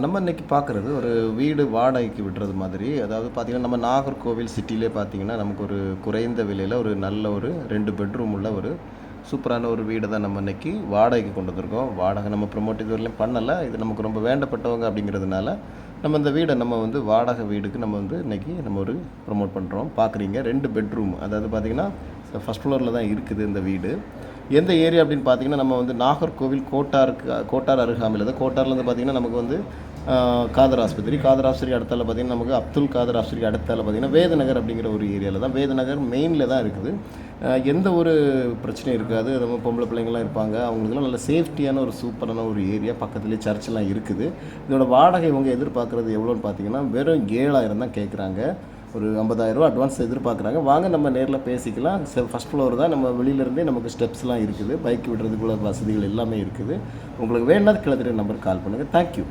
நம்ம இன்றைக்கி பார்க்குறது ஒரு வீடு வாடகைக்கு விடுறது மாதிரி. அதாவது பார்த்திங்கன்னா, நம்ம நாகர்கோவில் சிட்டிலே பார்த்திங்கன்னா, நமக்கு ஒரு குறைந்த விலையில ஒரு நல்ல ஒரு 2 பெட்ரூம் உள்ள ஒரு சூப்பரான ஒரு வீடு தான் நம்ம இன்றைக்கி வாடகைக்கு கொண்டு வந்திருக்கோம். வாடகை நம்ம ப்ரமோட் இதுவரையிலும் பண்ணலை. இது நமக்கு ரொம்ப வேண்டப்பட்டவங்க அப்படிங்கிறதுனால, நம்ம இந்த வீடை நம்ம வந்து வாடகை வீடுக்கு நம்ம வந்து இன்றைக்கி நம்ம ஒரு ப்ரமோட் பண்ணுறோம். பார்க்குறீங்க 2 பெட்ரூம். அதாவது பார்த்திங்கன்னா, ஃபர்ஸ்ட் ஃப்ளோரில் தான் இருக்குது இந்த வீடு. எந்த ஏரியா அப்படின்னு பார்த்தீங்கன்னா, நம்ம வந்து நாகர்கோவில் கோட்டார் அருகாமையில் தான். கோட்டார்லேருந்து பார்த்தீங்கன்னா, நமக்கு வந்து காதர் ஆஸ்பத்திரி. காதர் ஆஸ்பத்திரி அடுத்தால பார்த்தீங்கன்னா, நமக்கு அப்துல் காதர் ஆஸ்பத்திரி அடுத்தால பார்த்தீங்கன்னா, வேதநகர் அப்படிங்கிற ஒரு ஏரியாவில் தான். வேதநகர் மெயினில் தான் இருக்குது. எந்த ஒரு பிரச்சனையும் இருக்காது. நம்ம பொம்பளை பிள்ளைங்கள்லாம் இருப்பாங்க. அவங்களுக்குலாம் நல்ல சேஃப்டியான ஒரு சூப்பரான ஒரு ஏரியா. பக்கத்துலேயே சர்ச்செலாம் இருக்குது. இதோட வாடகை இவங்க எதிர்பார்க்குறது எவ்வளோன்னு பார்த்தீங்கன்னா, வெறும் 7,000 தான் கேட்குறாங்க. ஒரு 50,000 அட்வான்ஸ் எதிர்பார்க்குறாங்க. வாங்க நம்ம நேரில் பேசிக்கலாம். ஃபர்ஸ்ட் ஃப்ளோர் தான். நம்ம வெளியிலேருந்தே நமக்கு ஸ்டெப்ஸ்லாம் இருக்குது. பைக் விடுறதுக்குள்ள வசதிகள் எல்லாமே இருக்குது. உங்களுக்கு வேணும்னா கீழே நம்பருக்கு கால் பண்ணுங்கள். தேங்க்யூ.